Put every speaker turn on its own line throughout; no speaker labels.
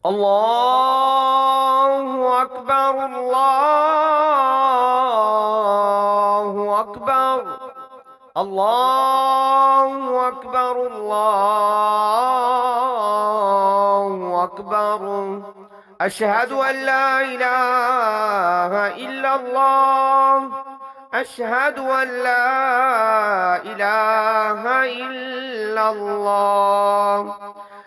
الله أكبر الله أكبر الله أكبر الله أكبر أشهد أن لا إله إلا الله أشهد أن لا إله إلا الله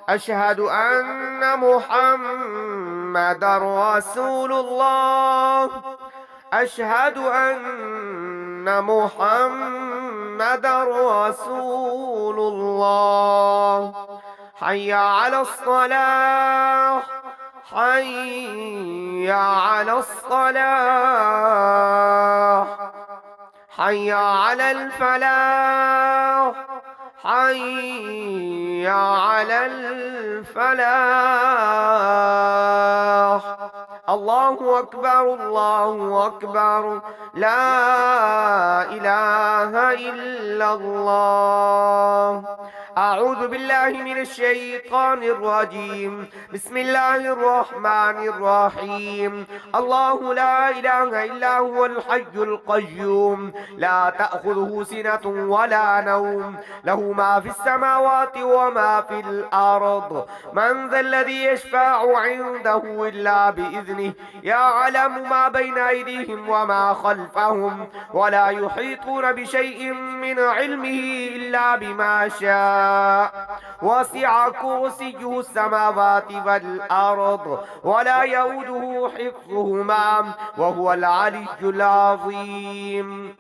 أشهد أن محمد رسول الله أشهد أن محمد رسول الله حي على الصلاة حي على الصلاة حي على الفلاح حي على الفلاح الله أكبر الله أكبر لا إله إلا الله أعوذ بالله من الشيطان الرجيم بسم الله الرحمن الرحيم الله لا إله إلا هو الحي القيوم لا تأخذه سنة ولا نوم له ما في السماوات وما في الأرض من ذا الذي يشفع عنده إلا بإذنه يعلم ما بين أيديهم وما خلفهم ولا يحيطون بشيء من علمه إلا بما شاء وسع كرسيه السماوات والأرض ولا يؤوده حفظهما وهو العلي العظيم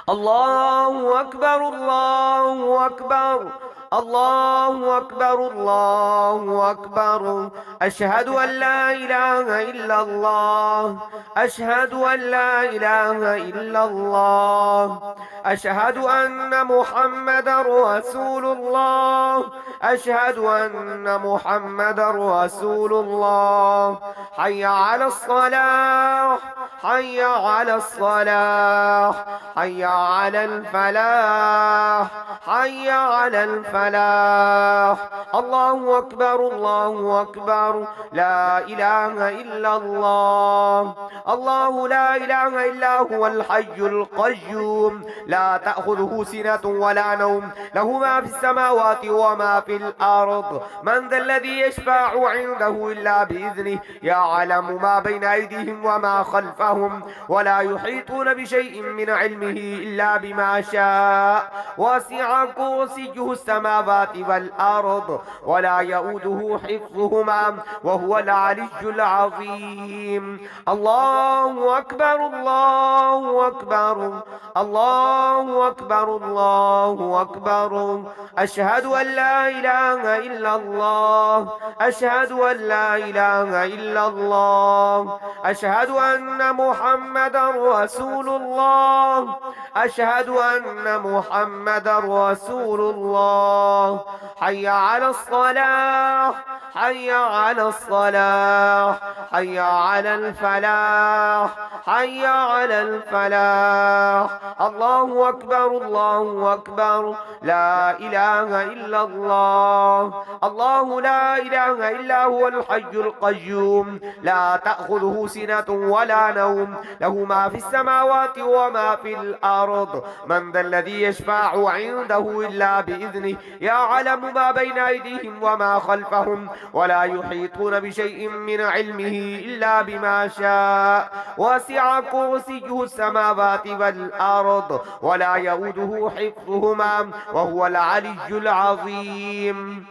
الله أكبر الله أكبر الله أكبر الله أكبر أشهد أن لا إله إلا الله أشهد أن لا إله إلا الله أشهد أن محمد رسول الله أشهد أن محمد رسول الله حي على الصلاة حي على الصلاة حي على الفلاح حي على الفلاح الله أكبر الله أكبر لا إله إلا الله الله لا إله إلا هو الحي القيوم لا تأخذه سنة ولا نوم له ما في السماوات وما في الأرض من ذا الذي يشفع عنده إلا بإذنه يعلم ما بين أيديهم وما خلفهم ولا يحيطون بشيء من علمه إلا بما شاء وسع كرسيه السماوات والأرض ولا يؤوده حفظهما وهو العلي العظيم الله أكبر الله أكبر الله أكبر الله أكبر أشهد أن لا إله إلا الله أشهد أن لا إله إلا الله أشهد أن محمد رسول الله أشهد أن محمد رسول الله حي على الصلاة حي على الصلاة حي على الفلاح حي على الفلاح الله أكبر الله أكبر لا إله إلا الله الله لا إله إلا هو الحي القيوم لا تأخذه سنة ولا نوم له ما في السماوات وما في الأرض من ذا الذي يشفع عنده إلا بإذنه يعلم ما بين أيديهم وما خلفهم ولا يحيطون بشيء من علمه إلا بما شاء وسع كرسيه السماوات والأرض ولا يؤوده حفظهما وهو العلي العظيم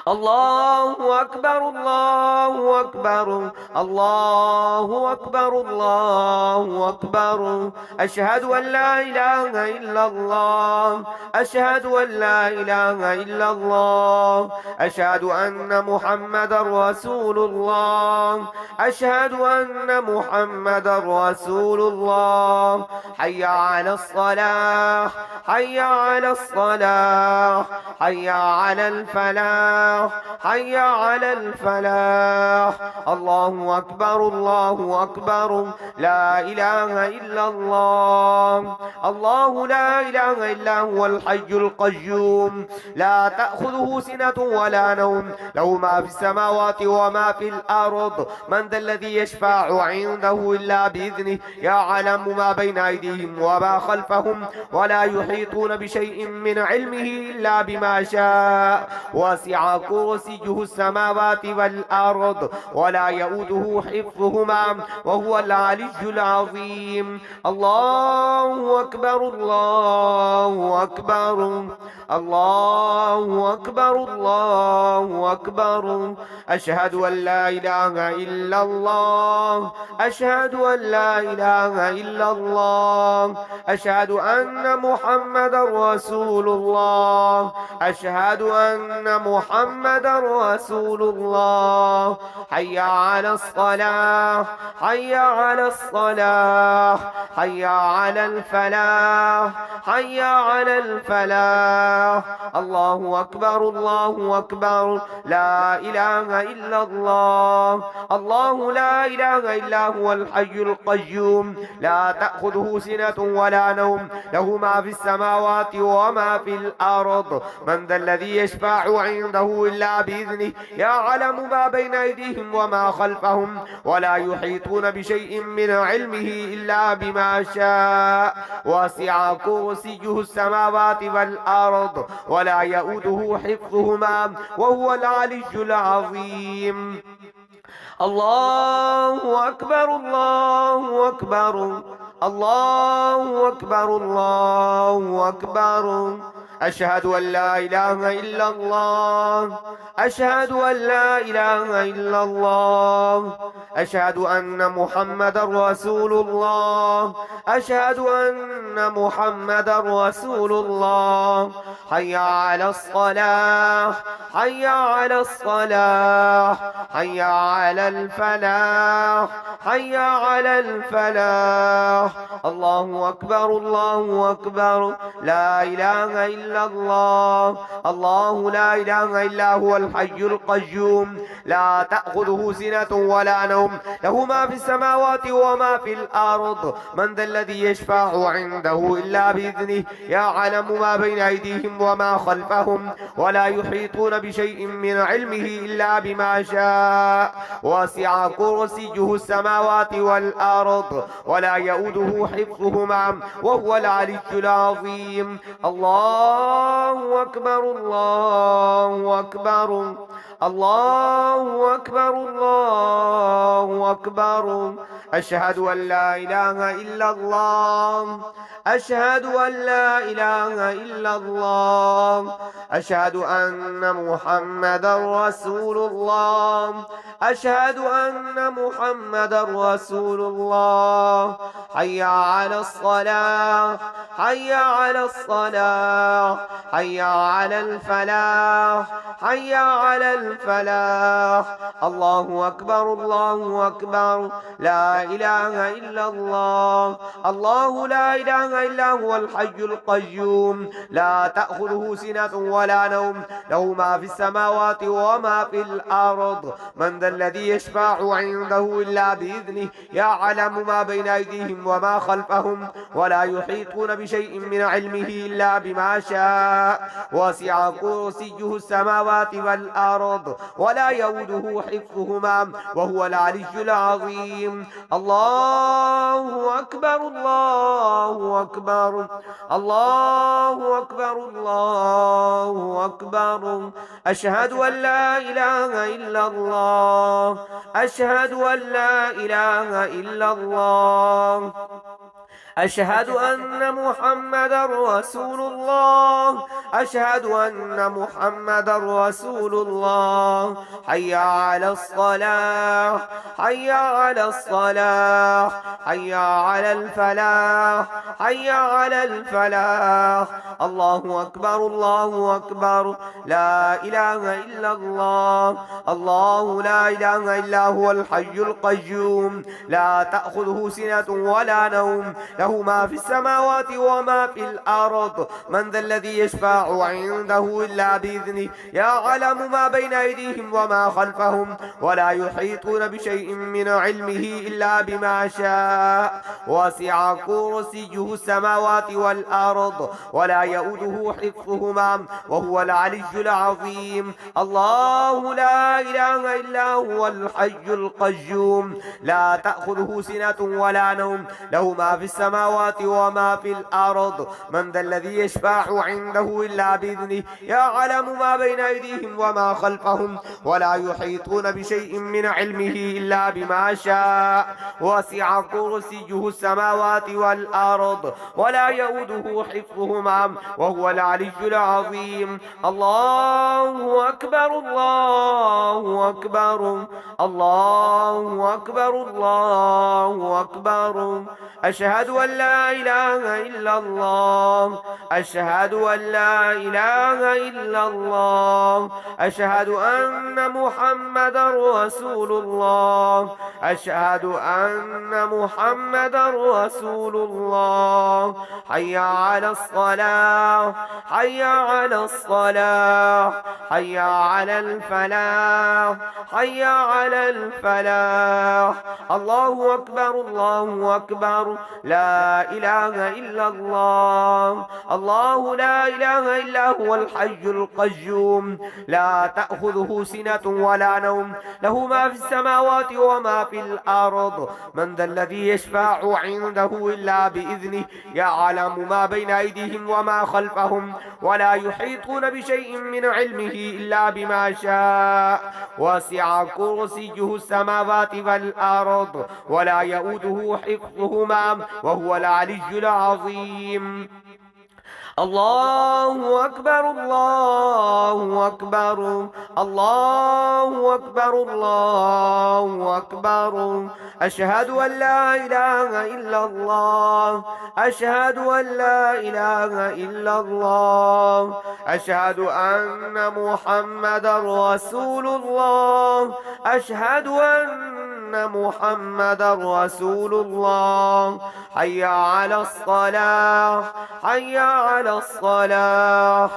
الله أكبر الله أكبر الله أكبر الله أكبر أشهد أن لا إله إلا الله أشهد أن لا إله إلا الله أشهد أن محمد رسول الله أشهد أن محمد رسول الله حي على الصلاة حي على الصلاة حي على الفلاح الصلاة حي على الفلاح الله أكبر الله أكبر لا إله إلا الله الله لا إله إلا هو الحي القيوم لا تأخذه سنة ولا نوم له ما في السماوات وما في الأرض من ذا الذي يشفع عنده إلا بإذنه يعلم ما بين أيديهم وما خلفهم ولا يحيطون بشيء من علمه إلا بما شاء وسع كرسيه السماوات والأرض ولا يؤوده حفظهما وهو العلي العظيم الله أكبر الله أكبر الله أكبر الله أكبر أشهد أن لا إله إلا الله أشهد أن لا إله إلا الله أشهد أن محمد رسول الله أشهد أن محمد رسول الله حي على الصلاة حي على الصلاة حي على الفلاح حي على الفلاح الله أكبر الله أكبر لا إله إلا الله الله لا إله إلا هو الحي القيوم لا تأخذه سنة ولا نوم له ما في السماوات وما في الأرض من ذا الذي يشفع عنده إلا بإذنه يعلم ما بين أيديهم وما خلفهم ولا يحيطون بشيء من علمه إلا بما شاء وسع كرسيه السماوات والأرض ولا يؤوده حفظهما وهو العلي العظيم الله أكبر الله أكبر الله أكبر الله أكبر أشهد أن لا إله إلا الله أشهد أن لا إله إلا الله أشهد أن محمد رسول الله أشهد أن محمد رسول الله حي على الصلاة حي على الصلاة حي على الفلاح حي على الفلاح الله أكبر الله أكبر لا إله إلا الله الله لا إله إلا هو الحي القيوم لا تأخذه سنة ولا نوم له ما في السماوات وما في الأرض من ذا الذي يشفع عنده إلا بإذنه يعلم ما بين أيديهم وما خلفهم ولا يحيطون بشيء من علمه إلا بما شاء وسع كرسيه السماوات والأرض ولا يؤوده حفظهما وهو العلي العظيم الله أكبر الله أكبر الله أكبر الله أكبر أشهد أن لا إله إلا الله أشهد أن لا إله إلا الله أشهد أن محمدا رسول الله أشهد أن محمدا رسول الله حي على الصلاة حي على الصلاة حي على الفلاح حي على الفلاح الله أكبر الله أكبر لا إله إلا الله الله لا إله إلا هو الحي القيوم لا تأخذه سنة ولا نوم له ما في السماوات وما في الأرض من ذا الذي يشفع عنده إلا بإذنه يعلم ما بين أيديهم وما خلفهم ولا يحيطون بشيء من علمه إلا بما شاء وسع كرسيه السماوات والأرض ولا يؤوده حفظهما وهو العلي العظيم الله أكبر الله أكبر الله أكبر الله أكبر أشهد أن لا إله إلا الله أشهد أن لا إله إلا الله أشهد أن محمدا رسول الله أشهد أن محمدا رسول الله حي على الصلاة حي على الصلاة حي على الفلاح حي على الفلاح الله أكبر الله أكبر لا إله إلا الله الله لا إله إلا هو الحي القيوم لا تأخذه سنة ولا نوم له له ما في السماوات وما في الأرض من ذا الذي يشفع عنده إلا بإذنه يعلم ما بين أيديهم وما خلفهم ولا يحيطون بشيء من علمه إلا بما شاء وسع كرسيه السماوات والأرض ولا يؤوده حفظهما وهو العلي العظيم. الله لا إله إلا هو الحي القيوم لا تأخذه سنة ولا نوم له ما في السماوات وما في الأرض من ذا الذي يشفع عنده إلا بإذنه يعلم ما بين أيديهم وما خلفهم ولا يحيطون بشيء من علمه إلا بما شاء وسع كرسيه السماوات والأرض ولا يؤوده حفظهما وهو العلي العظيم. الله أكبر الله أكبر الله أكبر الله أكبر أشهد أن لا إله إلا الله أشهد أن لا إله إلا الله أشهد أن محمدا رسول الله أشهد أن محمدا رسول الله حي على الصلاة حي على الصلاة حي على الفلاح حي على الفلاح. الله أكبر الله أكبر لا إله إلا الله. الله لا إله إلا هو الحي القيوم لا تأخذه سنة ولا نوم له ما في السماوات وما في الأرض من ذا الذي يشفع عنده إلا بإذنه يعلم ما بين أيديهم وما خلفهم ولا يحيطون بشيء من علمه إلا بما شاء وسع كرسيه السماوات والأرض ولا يؤوده حفظهما وهو العلي العظيم. الله أكبر الله أكبر الله أكبر الله أكبر أشهد أن لا إله إلا الله أشهد أن لا إله إلا الله أشهد أن محمدا رسول الله أشهد أن محمدا رسول الله حي على الصلاة حي على الصلاة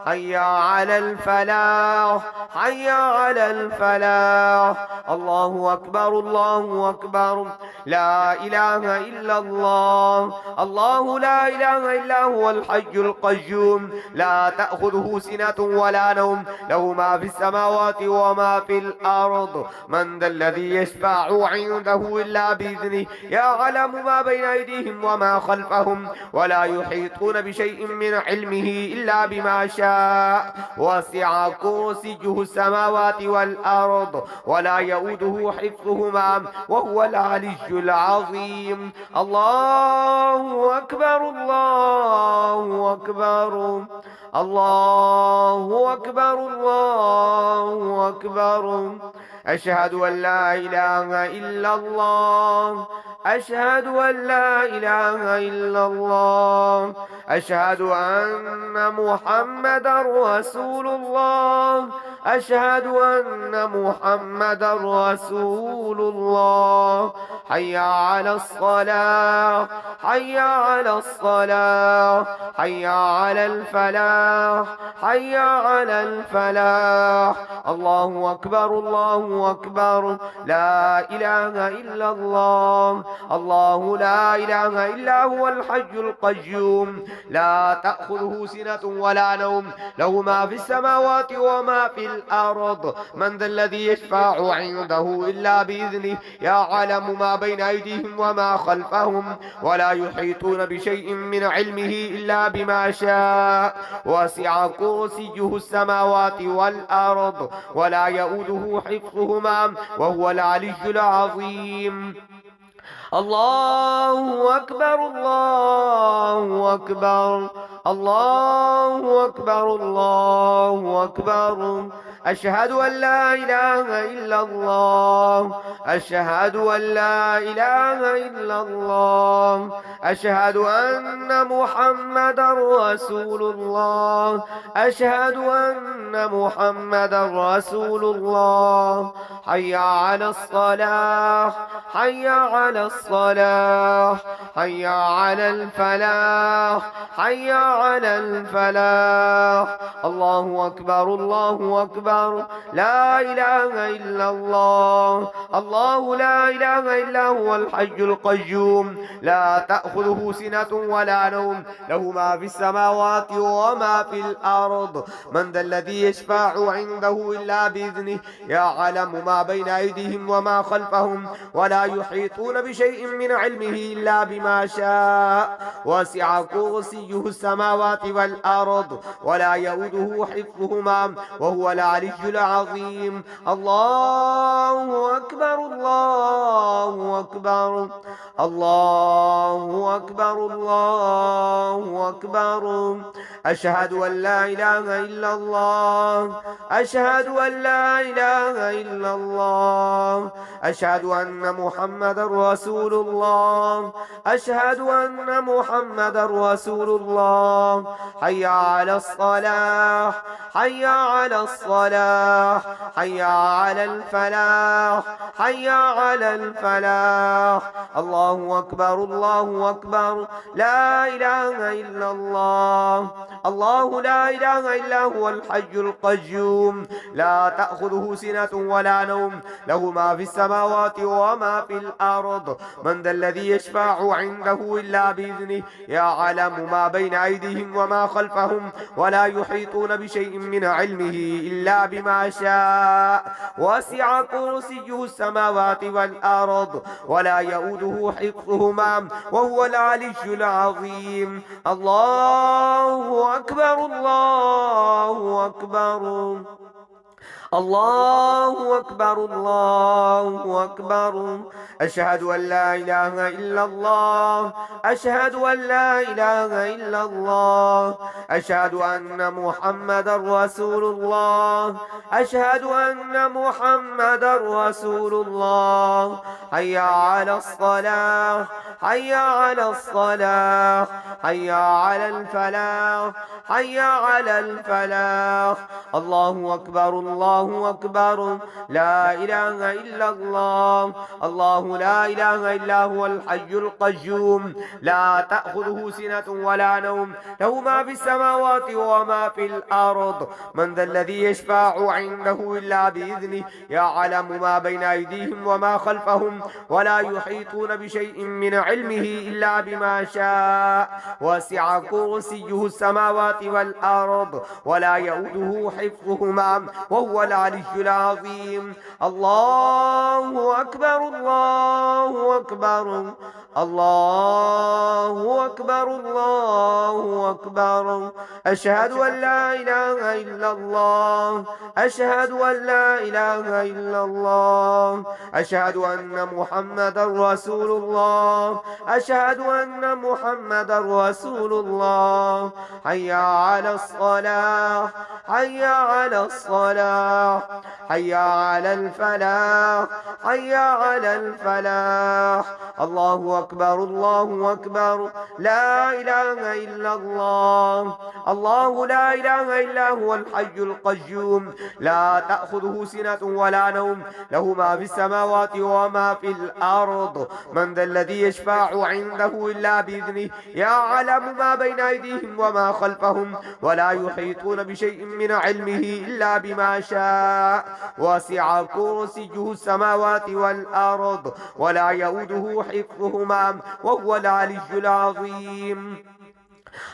حي على الفلاح حي على الفلاح. الله أكبر الله أكبر لا إله إلا الله. الله لا إله إلا هو الحي القيوم لا تأخذه سنة ولا نوم له ما في السماوات وما في الأرض من ذا الذي يشفع عنده إلا بإذنه يعلم ما بين أيديهم وما خلفهم ولا يحيطون بشيء من علمه إلا بما شاء وسع كرسيه السماوات والأرض ولا يؤوده حفظهما وهو العلي العظيم. الله أكبر الله أكبر الله أكبر الله أكبر أشهد أن لا إله إلا الله أشهد أن لا إله إلا الله أشهد أن محمدا رسول الله أشهد أن محمدا رسول الله حي على الصلاة حي على الصلاة حي على الفلاح حي على الفلاح. الله أكبر الله أكبر لا إله إلا الله. الله لا إله إلا هو الحي القيوم لا تأخذه سنة ولا نوم له ما في السماوات وما في الأرض من ذا الذي يشفع عنده إلا بإذنه يعلم ما بين أيديهم وما خلفهم ولا يحيطون بشيء من علمه إلا بما شاء وسع كرسيه السماوات والأرض ولا يؤوده حفظهما وهو العلي العظيم. الله أكبر الله أكبر الله أكبر الله أكبر أشهد أن لا إله إلا الله أشهد أن لا إله إلا الله أشهد أن محمدا رسول الله أشهد أن محمدا رسول الله حي على الصلاة حي على الصلاة حي على الفلاح حي على الفلاح الله أكبر الله أكبر لا إله إلا الله الله لا إله إلا هو الحي القيوم لا تأخذه سنة ولا نوم له ما في السماوات وما في الأرض من ذا الذي يشفع عنده إلا بإذنه يعلم ما بين أيديهم وما خلفهم ولا يحيطون بشيء من علمه إلا بما شاء وسع كرسيه السماوات والأرض ولا يؤوده حفظهما وهو العلي العظيم الله أكبر الله أكبر الله أكبر الله أكبر أشهد أن لا إله إلا الله أشهد أن لا إله إلا الله أشهد أن محمدا رسول الله أشهد أن محمدا رسول الله حي على الصلاة حي على الصلاة حي على الفلاح حي على الفلاح الله أكبر الله أكبر لا إله إلا الله الله لا إله إلا هو الحي القيوم لا تأخذه سنة ولا نوم له ما في السماوات وما في الأرض من ذا الذي يشفع عنده إلا بإذنه يعلم ما بين أيديهم وما خلفهم ولا يحيطون بشيء من علمه إلا بما شاء وسع كرسيه السماوات والأرض ولا يؤوده حفظهما وهو العلي العظيم الله أكبر الله أكبر الله أكبر الله أكبر أشهد أن لا إله إلا الله أشهد أن لا إله إلا الله أشهد أن محمدا رسول الله أشهد أن محمدا رسول الله حي على الصلاة حي على الصلاة حي على الفلاح حي على الفلاح الله أكبر الله أكبر لا إله إلا الله الله لا إله إلا هو الحي القيوم لا تأخذه سنة ولا نوم له ما في السماوات وما في الأرض من ذا الذي يشفع عنده إلا بإذنه يعلم ما بين أيديهم وما خلفهم ولا يحيطون بشيء من علمه إلا بما شاء وسع كرسيه السماوات والأرض ولا يؤوده حفظهما وهو العلي العظيم الله أكبر الله أكبر الله أكبر الله أكبر أشهد أن لا إله إلا الله أشهد أن لا إله إلا الله أشهد أن محمدا رسول الله أشهد أن محمدا رسول الله حي على الصلاة حي على الصلاة حي على الفلاح حي على الفلاح الله أكبر الله أكبر لا إله إلا الله الله لا إله إلا هو الحي القيوم لا تأخذه سنة ولا نوم له ما في السماوات وما في الأرض من ذا الذي يشفع عنده إلا بإذنه يعلم ما بين أيديهم وما خلفهم ولا يحيطون بشيء من علمه إلا بما شاء وسع كرسيه السماوات والأرض ولا يؤوده حفظهما وهو العلي العظيم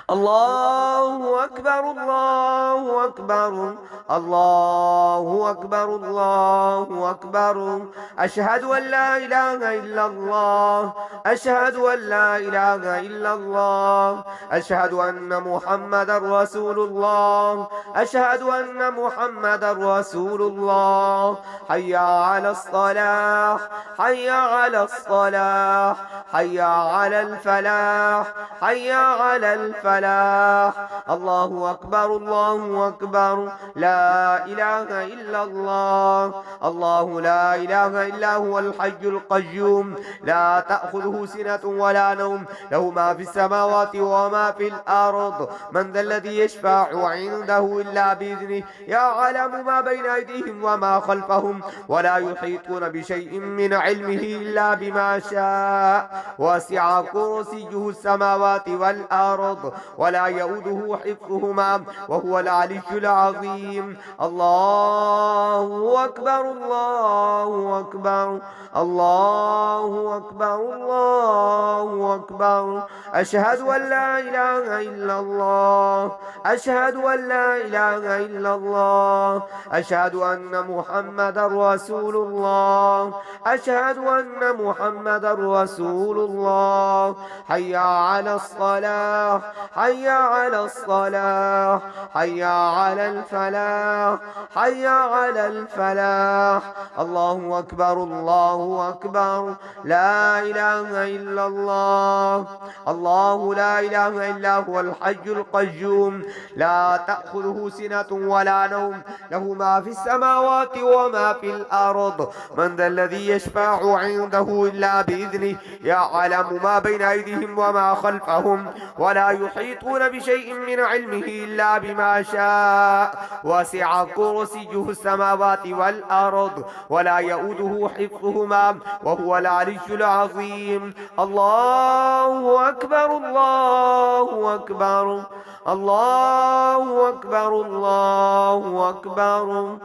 الله أكبر الله أكبر الله أكبر الله أكبر أشهد أن لا إله إلا الله أشهد أن لا إله إلا الله أشهد أن محمدا رسول الله أشهد أن محمدا رسول الله حي على الصلاة حي على الصلاة حي على الفلاح حي على الفلاح الفلاح الله أكبر الله أكبر لا إله إلا الله الله لا إله إلا هو الحي القيوم لا تأخذه سنة ولا نوم له ما في السماوات وما في الأرض من ذا الذي يشفع عنده إلا بإذنه يعلم ما بين أيديهم وما خلفهم ولا يحيطون بشيء من علمه إلا بما شاء وسع كرسيه السماوات والأرض ولا يؤوده حفظهما وهو العلي العظيم الله أكبر الله أكبر الله أكبر الله أكبر أشهد أن لا إله إلا الله أشهد أن لا إله إلا الله أشهد أن محمدا رسول الله أشهد أن محمدا رسول الله حي على الصلاة حي على الصلاة حي على الفلاح حي على الفلاح الله أكبر الله أكبر لا إله إلا الله الله لا إله إلا هو الحي القيوم لا تأخذه سنة ولا نوم له ما في السماوات وما في الأرض من ذا الذي يشفع عنده إلا بإذنه يعلم ما بين أيديهم وما خلفهم ولا يحيطون بشيء من علمه إلا بما شاء وسع كرسيه السماوات والأرض ولا يؤوده حفظهما وهو العلي العظيم الله أكبر الله أكبر الله أكبر الله أكبر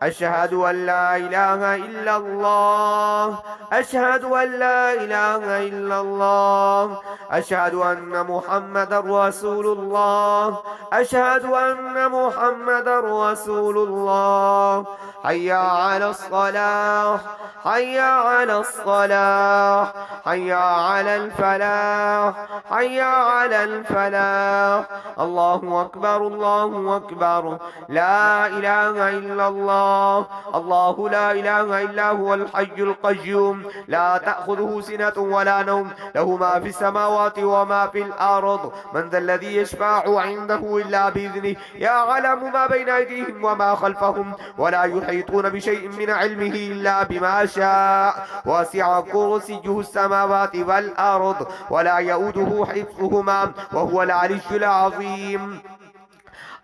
أشهد أن لا إله إلا الله أشهد أن لا إله إلا الله أشهد أن محمدا رسول الله أشهد أن محمدا رسول الله حي على الصلاة حي على الصلاة حي على الفلاح حي على الفلاح الله أكبر الله أكبر لا إله إلا الله الله لا إله إلا هو الحي القيوم لا تأخذه سنة ولا نوم له ما في السماوات وما في الأرض من ذا الذي يشفع عنده إلا بإذنه يعلم ما بين أيديهم وما خلفهم ولا يحيطون بشيء من علمه إلا بما شاء وسع كرسيه السماوات والأرض ولا يؤوده حفظهما وهو العلي العظيم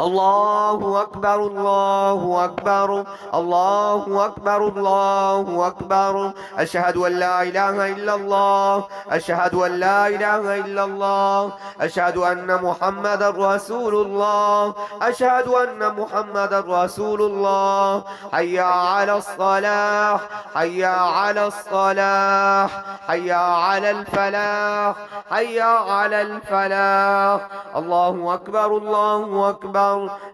الله أكبر الله أكبر الله أكبر الله أكبر أشهد أن لا إله إلا الله أشهد أن لا إله إلا الله أشهد أن محمدا رسول الله أشهد أن محمدا رسول الله حي على الصلاة حي على الصلاة حي على الفلاح حي على الفلاح الله أكبر الله أكبر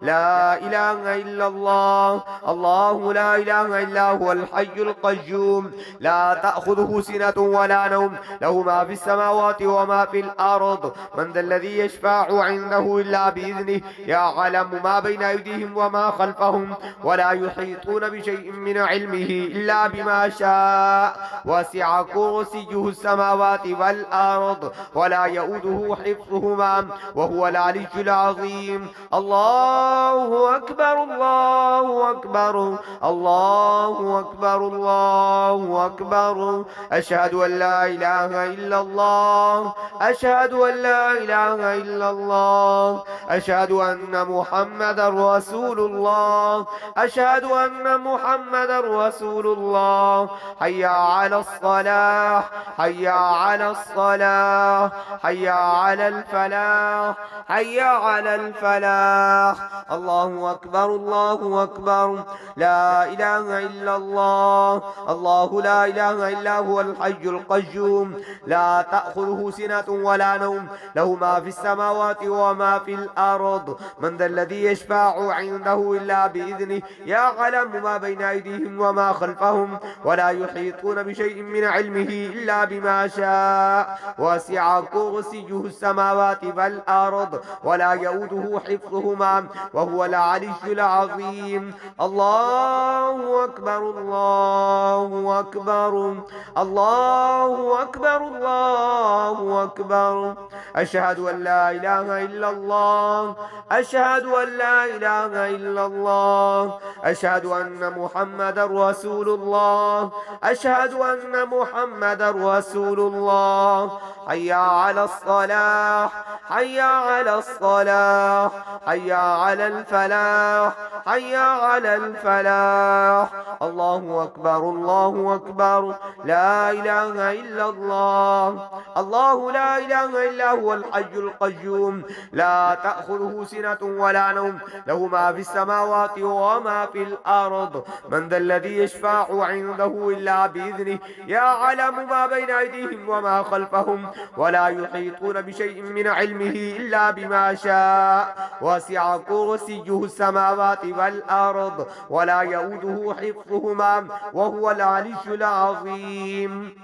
لا إله إلا الله الله لا إله إلا هو الحي القيوم لا تأخذه سنة ولا نوم له ما في السماوات وما في الأرض من ذا الذي يشفع عنده إلا بإذنه يعلم ما بين أيديهم وما خلفهم ولا يحيطون بشيء من علمه إلا بما شاء وسع كرسيه السماوات والأرض ولا يؤوده حفظهما وهو العلي العظيم الله أكبر الله أكبر الله أكبر الله أكبر أشهد أن لا إله إلا الله أشهد أن لا إله إلا الله أشهد أن محمدا رسول الله أشهد أن محمدا رسول الله حي على الصلاة حي على الصلاة حي على الفلاح حي على الفلاح الله أكبر الله أكبر لا إله إلا الله الله لا إله إلا هو الحي القيوم لا تأخذه سنة ولا نوم له ما في السماوات وما في الأرض من ذا الذي يشفع عنده إلا بإذنه يعلم ما بين أيديهم وما خلفهم ولا يحيطون بشيء من علمه إلا بما شاء وسع كرسيه السماوات والأرض ولا يؤوده حفظهما حفظهما وهو العلي العظيم. الله أكبر الله أكبر الله أكبر الله أكبر. أشهد أن لا إله إلا الله أشهد أن لا إله إلا الله أشهد أن محمدا رسول الله أشهد أن محمدا رسول الله. حي على الصلاة حي على الصلاة حي على الفلاح حي على الفلاح. الله أكبر الله أكبر لا إله إلا الله. الله لا إله إلا هو الحي القيوم لا تأخذه سنة ولا نوم له ما في السماوات وما في الأرض. من ذا الذي يشفع عنده إلا بإذنه يعلم ما بين أيديهم وما خلفهم ولا يحيطون بشيء من علمه إلا بما شاء. وسع كرسيه السماوات والأرض ولا يؤوده حفظهما وهو العلي العظيم.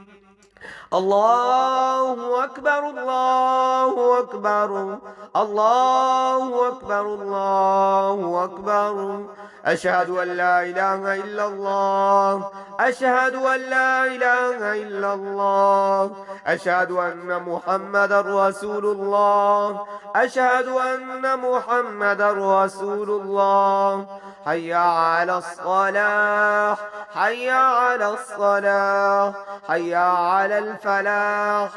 الله أكبر الله أكبر الله أكبر الله أكبر. أشهد أن لا إله إلا الله أشهد أن لا إله إلا الله أشهد أن محمدا رسول الله أشهد أن محمدا رسول الله. حي على الصلاة حي على الصلاة حي على الفلاح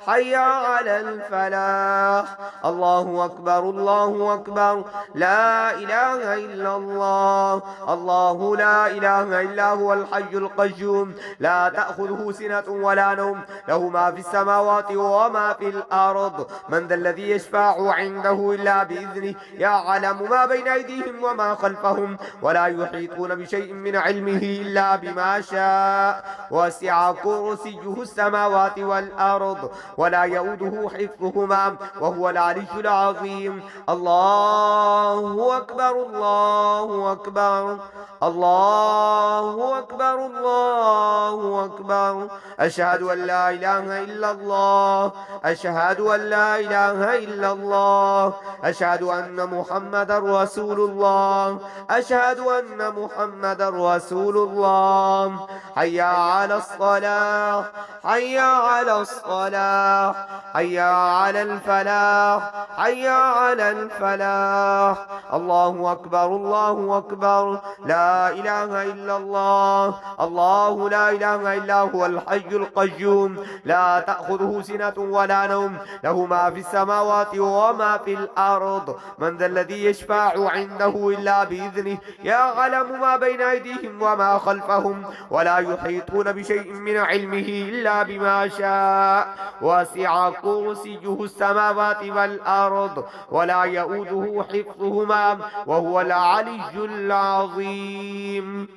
حي على الفلاح. الله أكبر الله أكبر لا إله إلا الله. الله لا إله إلا هو الحي القيوم لا تأخذه سنة ولا نوم له ما في السماوات وما في الأرض. من ذا الذي يشفع عنده إلا بإذنه يعلم ما بين أيديهم وما خلفهم ولا يحيطون بشيء من علمه إلا بما شاء. وسع كرسيه السماوات والأرض ولا يؤوده حفظهما وهو العلي العظيم. الله أكبر الله أكبر الله أكبر الله أكبر. أشهد أن لا إله إلا الله أشهد أن لا إله إلا الله أشهد أن محمدا رسول الله أشهد أن محمدا رسول الله. حي على الصلاة حي على الصلاة حي على الفلاح حي على الفلاح. الله أكبر الله أكبر لا إله إلا الله. الله لا إله إلا هو الحي القيوم لا تأخذه سنة ولا نوم له ما في السماوات وما في الأرض. من ذا الذي يشفع عنده إلا بإذنه يعلم ما بين أيديهم وما خلفهم ولا يحيطون بشيء من علمه إلا بما شاء. وسع كرسيه السماوات والأرض ولا يؤوده حفظهما وهو العلي العظيم.